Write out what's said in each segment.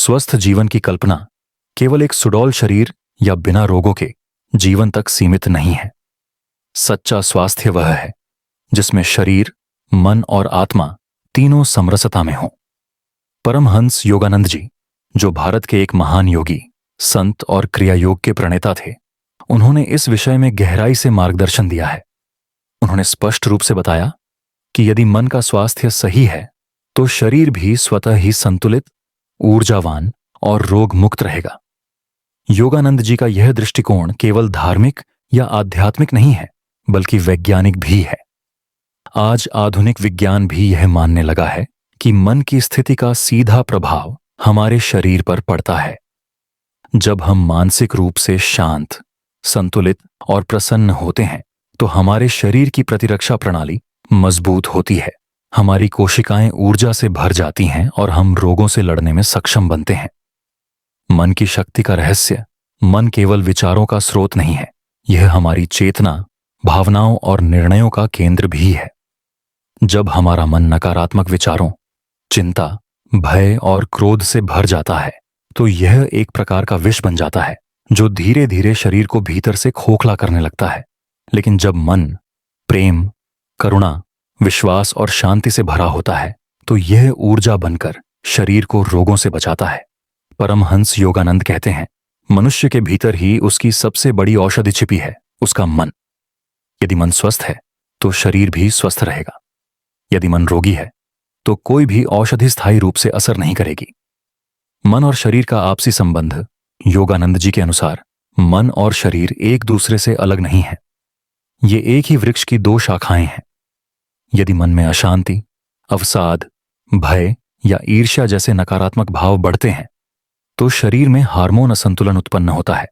स्वस्थ जीवन की कल्पना केवल एक सुडौल शरीर या बिना रोगों के जीवन तक सीमित नहीं है। सच्चा स्वास्थ्य वह है जिसमें शरीर, मन और आत्मा तीनों समरसता में हों। परमहंस योगानंद जी, जो भारत के एक महान योगी, संत और क्रिया योग के प्रणेता थे, उन्होंने इस विषय में गहराई से मार्गदर्शन दिया है। उन्होंने स्पष्ट रूप से बताया कि यदि मन का स्वास्थ्य सही है तो शरीर भी स्वतः ही संतुलित, ऊर्जावान और रोग मुक्त रहेगा। योगानंद जी का यह दृष्टिकोण केवल धार्मिक या आध्यात्मिक नहीं है, बल्कि वैज्ञानिक भी है। आज आधुनिक विज्ञान भी यह मानने लगा है कि मन की स्थिति का सीधा प्रभाव हमारे शरीर पर पड़ता है। जब हम मानसिक रूप से शांत, संतुलित और प्रसन्न होते हैं तो हमारे शरीर की प्रतिरक्षा प्रणाली मजबूत होती है, हमारी कोशिकाएं ऊर्जा से भर जाती हैं और हम रोगों से लड़ने में सक्षम बनते हैं। मन की शक्ति का रहस्य, मन केवल विचारों का स्रोत नहीं है, यह हमारी चेतना, भावनाओं और निर्णयों का केंद्र भी है। जब हमारा मन नकारात्मक विचारों, चिंता, भय और क्रोध से भर जाता है तो यह एक प्रकार का विष बन जाता है जो धीरे धीरे शरीर को भीतर से खोखला करने लगता है। लेकिन जब मन प्रेम, करुणा, विश्वास और शांति से भरा होता है तो यह ऊर्जा बनकर शरीर को रोगों से बचाता है। परमहंस योगानंद कहते हैं, मनुष्य के भीतर ही उसकी सबसे बड़ी औषधि छिपी है, उसका मन। यदि मन स्वस्थ है तो शरीर भी स्वस्थ रहेगा। यदि मन रोगी है तो कोई भी औषधि स्थायी रूप से असर नहीं करेगी। मन और शरीर का आपसी संबंध, योगानंद जी के अनुसार, मन और शरीर एक दूसरे से अलग नहीं है। ये एक ही वृक्ष की दो शाखाएं हैं। यदि मन में अशांति, अवसाद, भय या ईर्ष्या जैसे नकारात्मक भाव बढ़ते हैं तो शरीर में हार्मोन असंतुलन उत्पन्न होता है,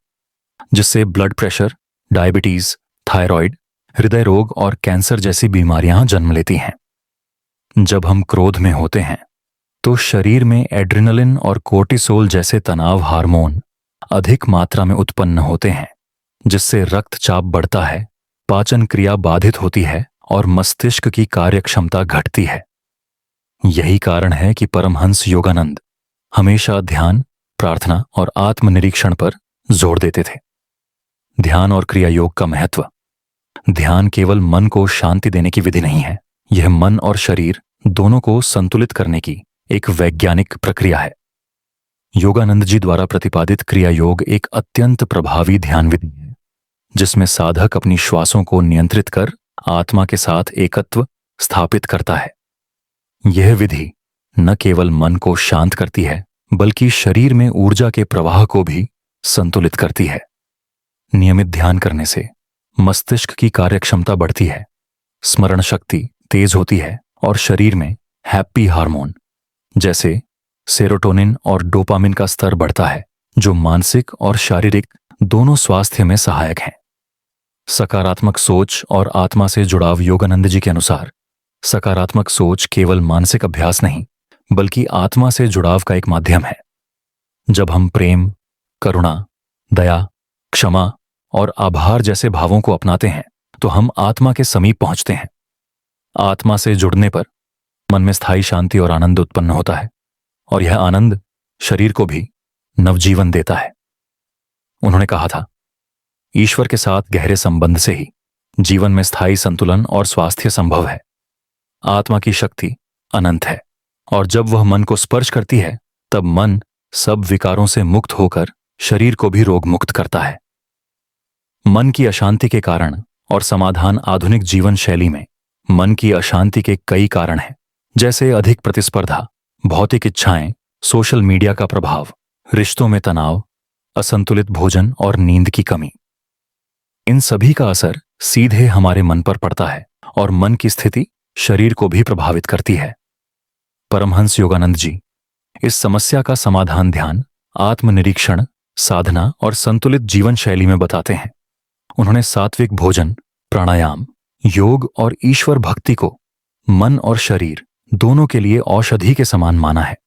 जिससे ब्लड प्रेशर, डायबिटीज, थायराइड, हृदय रोग और कैंसर जैसी बीमारियां जन्म लेती हैं। जब हम क्रोध में होते हैं तो शरीर में एड्रेनलिन और कोर्टिसोल जैसे तनाव हार्मोन अधिक मात्रा में उत्पन्न होते हैं, जिससे रक्तचाप बढ़ता है, पाचन क्रिया बाधित होती है और मस्तिष्क की कार्यक्षमता घटती है। यही कारण है कि परमहंस योगानंद हमेशा ध्यान, प्रार्थना और आत्मनिरीक्षण पर जोर देते थे। ध्यान और क्रिया योग का महत्व। ध्यान केवल मन को शांति देने की विधि नहीं है, यह मन और शरीर दोनों को संतुलित करने की एक वैज्ञानिक प्रक्रिया है। योगानंद जी द्वारा प्रतिपादित क्रिया योग एक अत्यंत प्रभावी ध्यान विधि है, जिसमें साधक अपनी श्वासों को नियंत्रित कर आत्मा के साथ एकत्व स्थापित करता है। यह विधि न केवल मन को शांत करती है, बल्कि शरीर में ऊर्जा के प्रवाह को भी संतुलित करती है। नियमित ध्यान करने से मस्तिष्क की कार्यक्षमता बढ़ती है, स्मरण शक्ति तेज होती है और शरीर में हैप्पी हार्मोन जैसे सेरोटोनिन और डोपामिन का स्तर बढ़ता है, जो मानसिक और शारीरिक दोनों स्वास्थ्य में सहायक हैं। सकारात्मक सोच और आत्मा से जुड़ाव। योगानंद जी के अनुसार सकारात्मक सोच केवल मानसिक अभ्यास नहीं, बल्कि आत्मा से जुड़ाव का एक माध्यम है। जब हम प्रेम, करुणा, दया, क्षमा और आभार जैसे भावों को अपनाते हैं तो हम आत्मा के समीप पहुंचते हैं। आत्मा से जुड़ने पर मन में स्थायी शांति और आनंद उत्पन्न होता है, और यह आनंद शरीर को भी नवजीवन देता है। उन्होंने कहा था, ईश्वर के साथ गहरे संबंध से ही जीवन में स्थायी संतुलन और स्वास्थ्य संभव है। आत्मा की शक्ति अनंत है, और जब वह मन को स्पर्श करती है तब मन सब विकारों से मुक्त होकर शरीर को भी रोग मुक्त करता है। मन की अशांति के कारण और समाधान। आधुनिक जीवन शैली में मन की अशांति के कई कारण हैं, जैसे अधिक प्रतिस्पर्धा, भौतिक इच्छाएं, सोशल मीडिया का प्रभाव, रिश्तों में तनाव, असंतुलित भोजन और नींद की कमी। इन सभी का असर सीधे हमारे मन पर पड़ता है और मन की स्थिति शरीर को भी प्रभावित करती है। परमहंस योगानंद जी इस समस्या का समाधान ध्यान, आत्मनिरीक्षण, साधना और संतुलित जीवन शैली में बताते हैं। उन्होंने सात्विक भोजन, प्राणायाम, योग और ईश्वर भक्ति को मन और शरीर दोनों के लिए औषधि के समान माना है।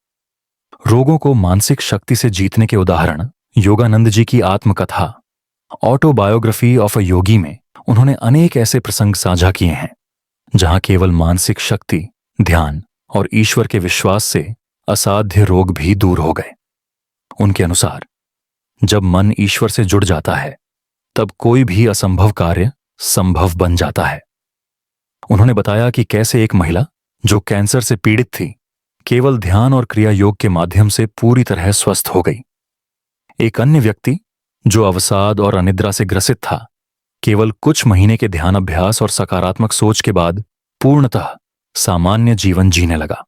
रोगों को मानसिक शक्ति से जीतने के उदाहरण योगानंद जी की आत्मकथा ऑटोबायोग्राफी ऑफ अ योगी में उन्होंने अनेक ऐसे प्रसंग साझा किए हैं जहां केवल मानसिक शक्ति, ध्यान और ईश्वर के विश्वास से असाध्य रोग भी दूर हो गए। उनके अनुसार जब मन ईश्वर से जुड़ जाता है तब कोई भी असंभव कार्य संभव बन जाता है। उन्होंने बताया कि कैसे एक महिला जो कैंसर से पीड़ित थी केवल ध्यान और क्रिया योग के माध्यम से पूरी तरह स्वस्थ हो गई। एक अन्य व्यक्ति जो अवसाद और अनिद्रा से ग्रसित था केवल कुछ महीने के ध्यान अभ्यास और सकारात्मक सोच के बाद पूर्णतः सामान्य जीवन जीने लगा।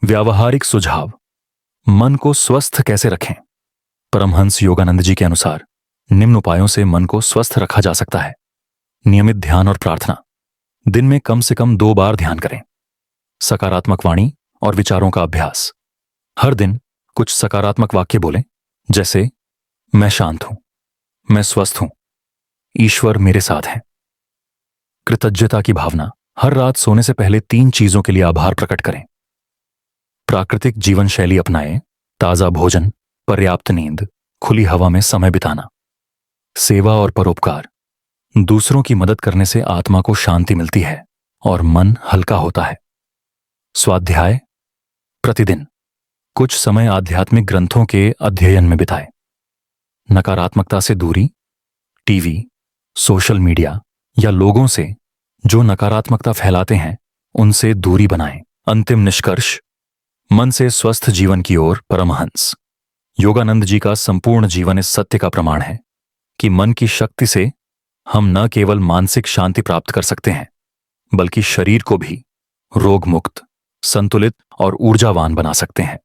व्यावहारिक सुझाव, मन को स्वस्थ कैसे रखें? परमहंस योगानंद जी के अनुसार निम्न उपायों से मन को स्वस्थ रखा जा सकता है। नियमित ध्यान और प्रार्थना, दिन में कम से कम 2 बार ध्यान करें। सकारात्मक वाणी और विचारों का अभ्यास, हर दिन कुछ सकारात्मक वाक्य बोलें, जैसे मैं शांत हूं, मैं स्वस्थ हूं, ईश्वर मेरे साथ है। कृतज्ञता की भावना, हर रात सोने से पहले 3 चीजों के लिए आभार प्रकट करें। प्राकृतिक जीवन शैली अपनाएं, ताजा भोजन, पर्याप्त नींद, खुली हवा में समय बिताना। सेवा और परोपकार, दूसरों की मदद करने से आत्मा को शांति मिलती है और मन हल्का होता है। स्वाध्याय, प्रतिदिन कुछ समय आध्यात्मिक ग्रंथों के अध्ययन में बिताएं। नकारात्मकता से दूरी, टीवी, सोशल मीडिया या लोगों से जो नकारात्मकता फैलाते हैं उनसे दूरी बनाएं। अंतिम निष्कर्ष, मन से स्वस्थ जीवन की ओर परमहंस योगानंद जी का संपूर्ण जीवन इस सत्य का प्रमाण है कि मन की शक्ति से हम न केवल मानसिक शांति प्राप्त कर सकते हैं बल्कि शरीर को भी रोग मुक्त, संतुलित और ऊर्जावान बना सकते हैं।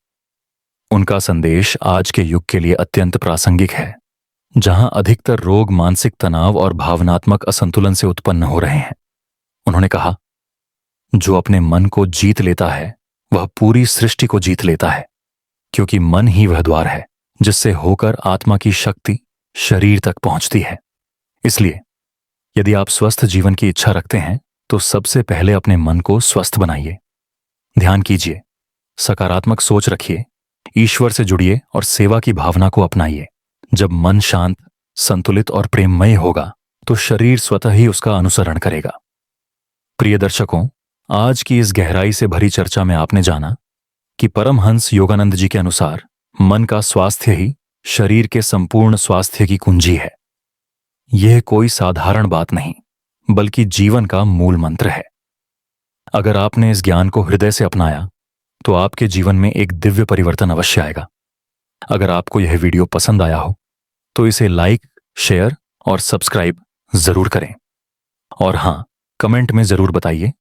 उनका संदेश आज के युग के लिए अत्यंत प्रासंगिक है, जहां अधिकतर रोग मानसिक तनाव और भावनात्मक असंतुलन से उत्पन्न हो रहे हैं। उन्होंने कहा, जो अपने मन को जीत लेता है वह पूरी सृष्टि को जीत लेता है, क्योंकि मन ही वह द्वार है जिससे होकर आत्मा की शक्ति शरीर तक पहुंचती है। इसलिए यदि आप स्वस्थ जीवन की इच्छा रखते हैं तो सबसे पहले अपने मन को स्वस्थ बनाइए। ध्यान कीजिए, सकारात्मक सोच रखिए, ईश्वर से जुड़िए और सेवा की भावना को अपनाइए। जब मन शांत, संतुलित और प्रेममय होगा तो शरीर स्वतः ही उसका अनुसरण करेगा। प्रिय दर्शकों, आज की इस गहराई से भरी चर्चा में आपने जाना कि परमहंस योगानंद जी के अनुसार मन का स्वास्थ्य ही शरीर के संपूर्ण स्वास्थ्य की कुंजी है। यह कोई साधारण बात नहीं बल्कि जीवन का मूल मंत्र है। अगर आपने इस ज्ञान को हृदय से अपनाया तो आपके जीवन में एक दिव्य परिवर्तन अवश्य आएगा। अगर आपको यह वीडियो पसंद आया हो तो इसे लाइक, शेयर और सब्सक्राइब जरूर करें। और हां, कमेंट में जरूर बताइए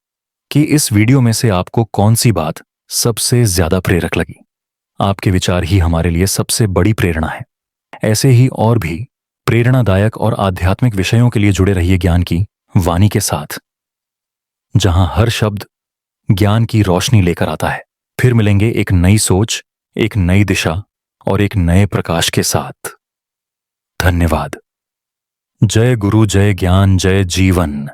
कि इस वीडियो में से आपको कौन सी बात सबसे ज्यादा प्रेरक लगी। आपके विचार ही हमारे लिए सबसे बड़ी प्रेरणा है। ऐसे ही और भी प्रेरणादायक और आध्यात्मिक विषयों के लिए जुड़े रहिए ज्ञान की वाणी के साथ, जहां हर शब्द ज्ञान की रोशनी लेकर आता है। फिर मिलेंगे एक नई सोच, एक नई दिशा और एक नए प्रकाश के साथ। धन्यवाद। जय गुरु, जय ज्ञान, जय जीवन।